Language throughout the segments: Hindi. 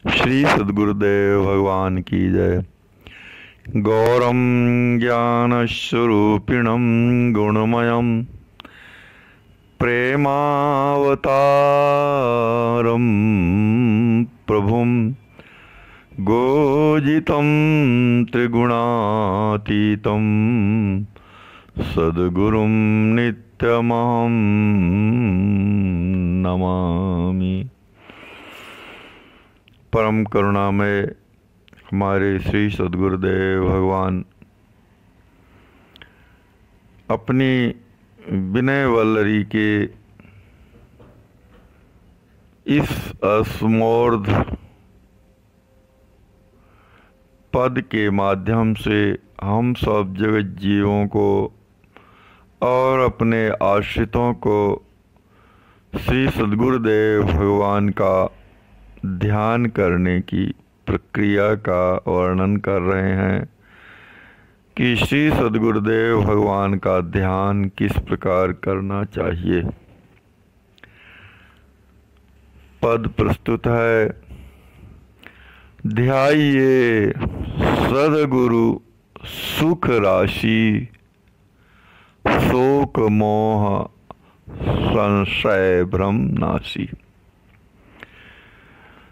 श्री सद्गुरुदेव भगवान की जय। गौरम ज्ञान स्वरूपिणम गुणमयम प्रेमावतारम प्रभुम गोजितं त्रिगुणातीतं सद्गुरुं नित्यमहं नमामि। परम करुणामय हमारे श्री सद्गुरुदेव भगवान अपनी विनय वल्लरी के इस असमोर्ध पद के माध्यम से हम सब जगत जीवों को और अपने आश्रितों को श्री सद्गुरुदेव भगवान का ध्यान करने की प्रक्रिया का वर्णन कर रहे हैं कि श्री सद्गुरुदेव भगवान का ध्यान किस प्रकार करना चाहिए। पद प्रस्तुत है। ध्याइये सद्गुरु सुख राशि शोक मोह संशय भ्रम नाशी।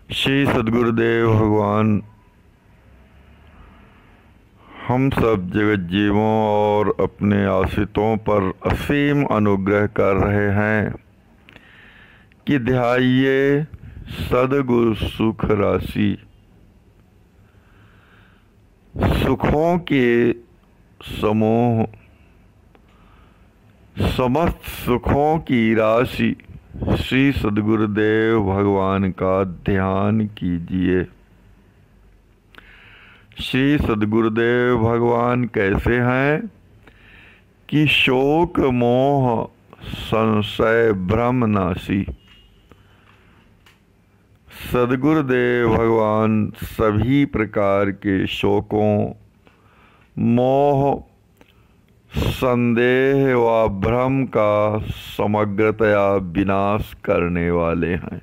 श्री सद्गुरुदेव भगवान हम सब जगत जीवों और अपने आश्रितों पर असीम अनुग्रह कर रहे हैं कि ध्याइये सद्गुरु सुख राशि। सुखों के समूह, समस्त सुखों की राशि श्री सद्गुरुदेव भगवान का ध्यान कीजिए। श्री सद्गुरुदेव भगवान कैसे हैं कि शोक मोह संशय भ्रम नाशी। सद्गुरुदेव भगवान सभी प्रकार के शोकों, मोह, संदेह व भ्रम का समग्रतया विनाश करने वाले हैं।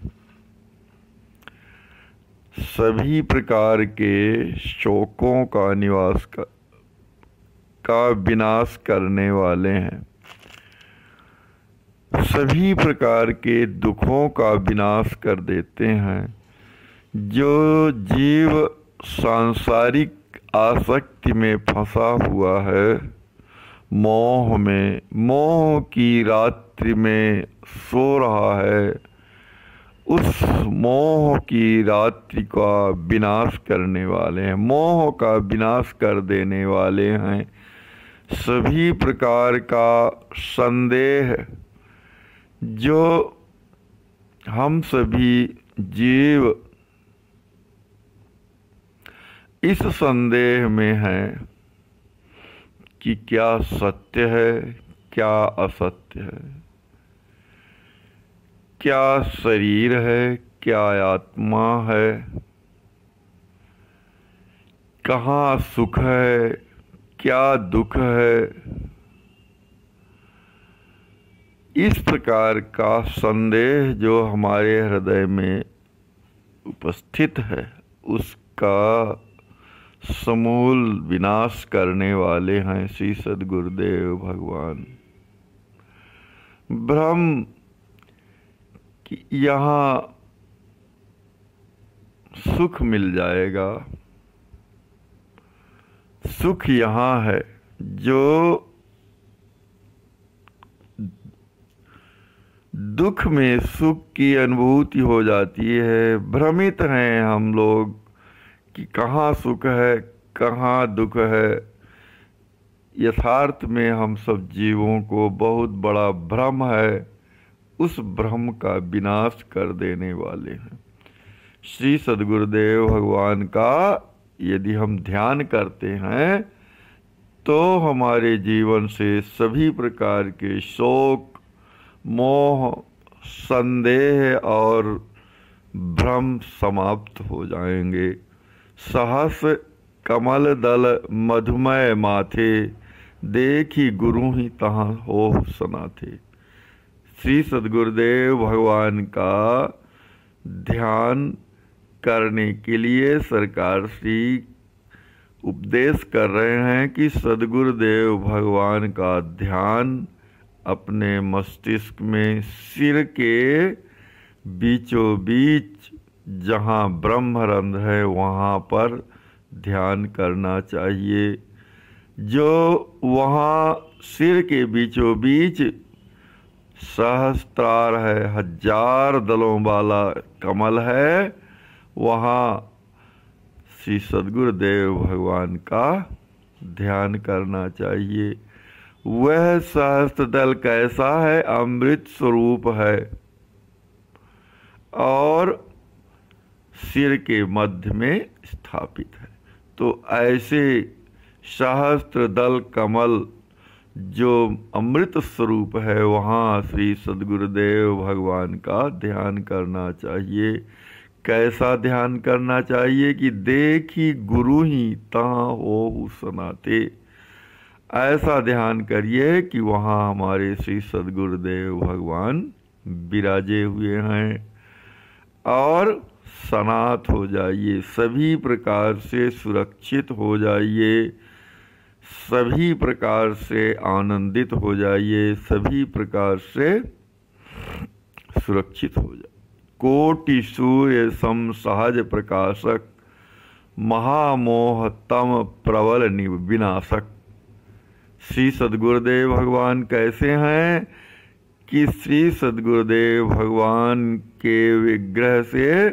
सभी प्रकार के शोकों का विनाश करने वाले हैं। सभी प्रकार के दुखों का विनाश कर देते हैं। जो जीव सांसारिक आसक्ति में फंसा हुआ है, मोह में, मोह की रात्रि में सो रहा है, उस मोह की रात्रि का विनाश करने वाले हैं, मोह का विनाश कर देने वाले हैं। सभी प्रकार का संदेह जो हम सभी जीव इस संदेह में हैं कि क्या सत्य है, क्या असत्य है, क्या शरीर है, क्या आत्मा है, कहाँ सुख है, क्या दुख है। इस प्रकार का संदेह जो हमारे हृदय में उपस्थित है, उसका समूल विनाश करने वाले हैं श्री सद्गुरुदेव भगवान। भ्रम कि यहाँ सुख मिल जाएगा, सुख यहाँ है, जो दुख में सुख की अनुभूति हो जाती है। भ्रमित हैं हम लोग कि कहाँ सुख है, कहाँ दुख है। यथार्थ में हम सब जीवों को बहुत बड़ा भ्रम है। उस भ्रम का विनाश कर देने वाले हैं श्री सद्गुरुदेव भगवान का। यदि हम ध्यान करते हैं तो हमारे जीवन से सभी प्रकार के शोक, मोह, संदेह और भ्रम समाप्त हो जाएंगे। सहस कमल दल मधुमय माथे, देखी गुरु ही तहाँ हो सनाथे। श्री सद्गुरुदेव भगवान का ध्यान करने के लिए सरकार श्री उपदेश कर रहे हैं कि सद्गुरुदेव भगवान का ध्यान अपने मस्तिष्क में सिर के बीचों बीच जहाँ ब्रह्मरंध्र है वहाँ पर ध्यान करना चाहिए। जो वहाँ सिर के बीचों बीच सहस्त्रार है, 1000 दलों वाला कमल है, वहाँ श्री सद्गुरुदेव भगवान का ध्यान करना चाहिए। वह सहस्त्र दल कैसा है? अमृत स्वरूप है और सिर के मध्य में स्थापित है। तो ऐसे सहस्त्र दल कमल जो अमृत स्वरूप है, वहाँ श्री सद्गुरुदेव भगवान का ध्यान करना चाहिए। कैसा ध्यान करना चाहिए कि देखी गुरु ही तहाँ हो सनाते। ऐसा ध्यान करिए कि वहाँ हमारे श्री सद्गुरुदेव भगवान विराजे हुए हैं और सनात हो जाइए, सभी प्रकार से सुरक्षित हो जाइए, सभी प्रकार से आनंदित हो जाइए, सभी प्रकार से सुरक्षित हो जाइए। कोटि सूर्य सम सहज प्रकाशक, महामोह तम प्रबल विनाशक। श्री सद्गुरुदेव भगवान कैसे हैं कि श्री सद्गुरुदेव भगवान के विग्रह से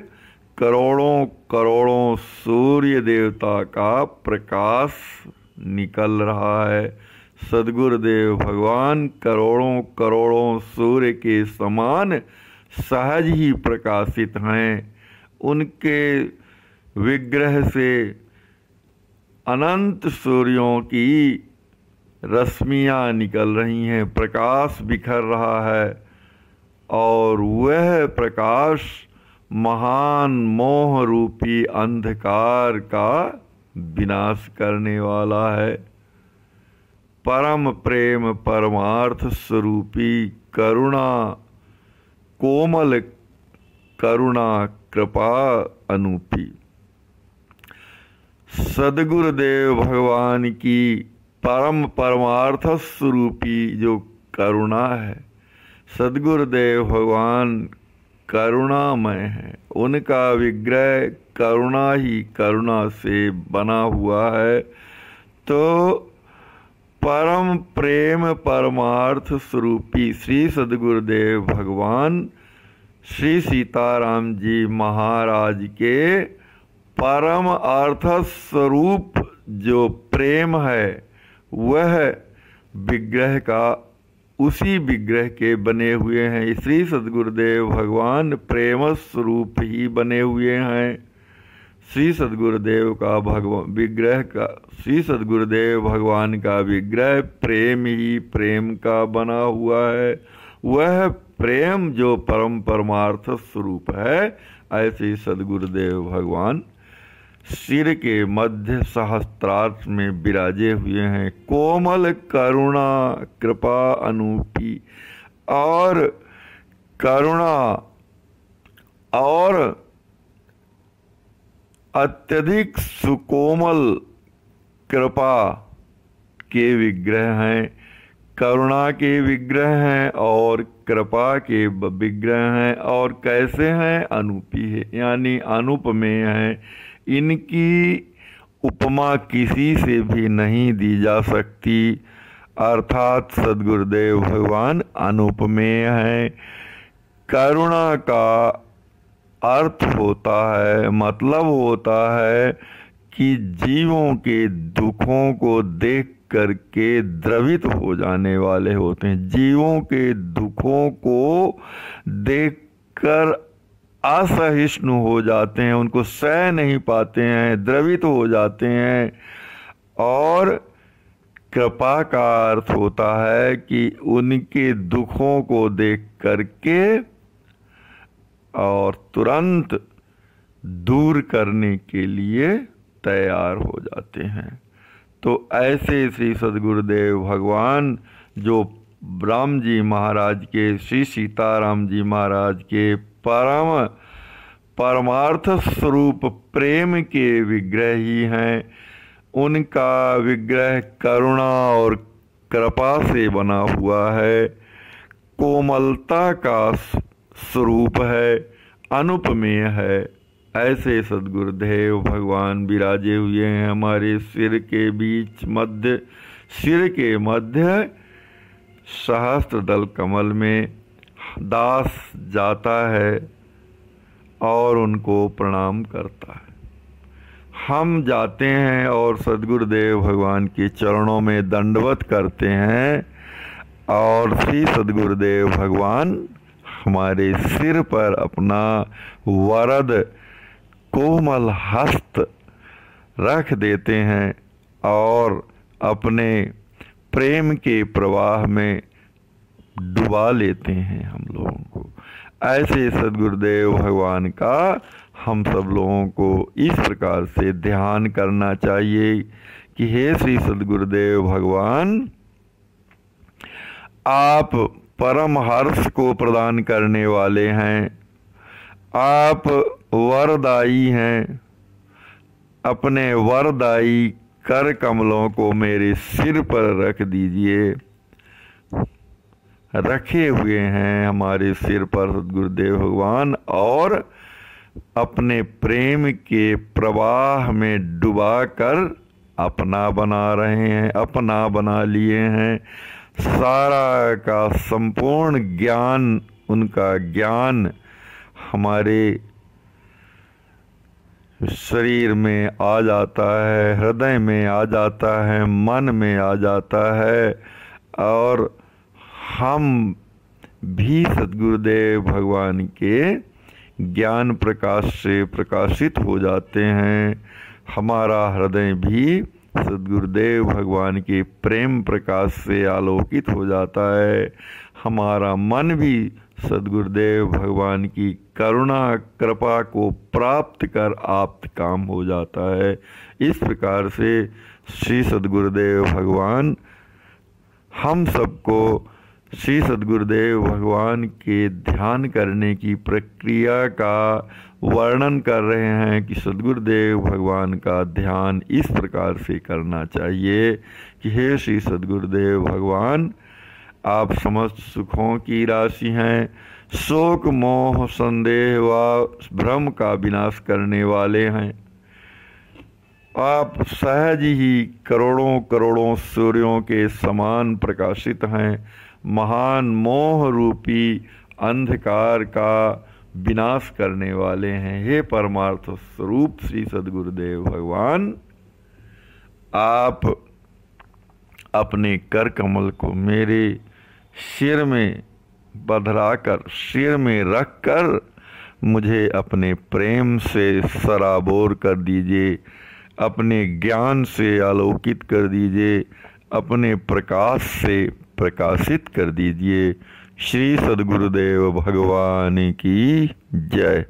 करोड़ों करोड़ों सूर्य देवता का प्रकाश निकल रहा है। सद्गुरुदेव भगवान करोड़ों करोड़ों सूर्य के समान सहज ही प्रकाशित हैं। उनके विग्रह से अनंत सूर्यों की रश्मियाँ निकल रही हैं, प्रकाश बिखर रहा है और वह प्रकाश महान मोह रूपी अंधकार का विनाश करने वाला है। परम प्रेम परमार्थ स्वरूपी करुणा कोमल करुणा कृपा अनूपी। सद्गुरुदेव भगवान की परम परमार्थ स्वरूपी जो करुणा है, सद्गुरुदेव भगवान करुणामय है। उनका विग्रह करुणा ही करुणा से बना हुआ है। तो परम प्रेम परमार्थ स्वरूपी श्री सद्गुरुदेव भगवान श्री सीताराम जी महाराज के परम अर्थ स्वरूप जो प्रेम है, वह विग्रह का उसी विग्रह के बने हुए हैं। श्री सद्गुरुदेव भगवान प्रेम स्वरूप ही बने हुए हैं। श्री सद्गुरुदेव का विग्रह का श्री सद्गुरुदेव भगवान का विग्रह प्रेम ही प्रेम का बना हुआ है। वह प्रेम जो परम परमार्थ स्वरूप है, ऐसे सद्गुरुदेव भगवान सिर के मध्य सहस्त्रार्थ में विराजे हुए हैं। कोमल करुणा कृपा अनूपी और करुणा और अत्यधिक सुकोमल कृपा के विग्रह हैं, करुणा के विग्रह हैं और कृपा के विग्रह हैं। और कैसे हैं? अनूपी है, यानी अनुपमेय हैं। इनकी उपमा किसी से भी नहीं दी जा सकती, अर्थात सद्गुरुदेव भगवान अनुपमेय हैं। करुणा का अर्थ होता है, मतलब होता है कि जीवों के दुखों को देख करके द्रवित हो जाने वाले होते हैं। जीवों के दुखों को देखकर असहिष्णु हो जाते हैं, उनको सह नहीं पाते हैं, द्रवित हो जाते हैं। और कृपा का अर्थ होता है कि उनके दुखों को देख करके और तुरंत दूर करने के लिए तैयार हो जाते हैं। तो ऐसे श्री सद्गुरुदेव भगवान जो राम जी महाराज के, श्री सीताराम जी महाराज के परम परमार्थ स्वरूप प्रेम के विग्रह ही हैं। उनका विग्रह करुणा और कृपा से बना हुआ है, कोमलता का स्वरूप है, अनुपमेय है। ऐसे सद्गुरुदेव भगवान विराजे हुए हैं हमारे सिर के बीच सिर के मध्य सहस्त्र दल कमल में। दास जाता है और उनको प्रणाम करता है। हम जाते हैं और सद्गुरुदेव भगवान के चरणों में दंडवत करते हैं और श्री सद्गुरुदेव भगवान हमारे सिर पर अपना वरद कोमल हस्त रख देते हैं और अपने प्रेम के प्रवाह में डुबा लेते हैं हम लोगों को। ऐसे सद्गुरुदेव भगवान का हम सब लोगों को इस प्रकार से ध्यान करना चाहिए कि हे श्री सद्गुरुदेव भगवान, आप परम हर्ष को प्रदान करने वाले हैं, आप वरदायी हैं। अपने वरदायी कर कमलों को मेरे सिर पर रख दीजिए। रखे हुए हैं हमारे सिर पर सद्गुरुदेव भगवान और अपने प्रेम के प्रवाह में डुबाकर अपना बना रहे हैं, अपना बना लिए हैं। सारा का संपूर्ण ज्ञान, उनका ज्ञान हमारे शरीर में आ जाता है, हृदय में आ जाता है, मन में आ जाता है और हम भी सद्गुरुदेव भगवान के ज्ञान प्रकाश से प्रकाशित हो जाते हैं। हमारा हृदय भी सद्गुरुदेव भगवान के प्रेम प्रकाश से आलोकित हो जाता है। हमारा मन भी सद्गुरुदेव भगवान की करुणा कृपा को प्राप्त कर आप्त काम हो जाता है। इस प्रकार से श्री सद्गुरुदेव भगवान हम सबको श्री सद्गुरुदेव भगवान के ध्यान करने की प्रक्रिया का वर्णन कर रहे हैं कि सद्गुरुदेव भगवान का ध्यान इस प्रकार से करना चाहिए कि हे श्री सद्गुरुदेव भगवान, आप समस्त सुखों की राशि हैं, शोक मोह संदेह व भ्रम का विनाश करने वाले हैं। आप सहज ही करोड़ों करोड़ों सूर्यों के समान प्रकाशित हैं। महान मोह रूपी अंधकार का विनाश करने वाले हैं। हे परमार्थ स्वरूप श्री सद्गुरुदेव भगवान, आप अपने कर कमल को मेरे सिर में बधराकर, सिर में रखकर मुझे अपने प्रेम से सराबोर कर दीजिए, अपने ज्ञान से आलोकित कर दीजिए, अपने प्रकाश से प्रकाशित कर दीजिए। श्री सद्गुरुदेव भगवान की जय।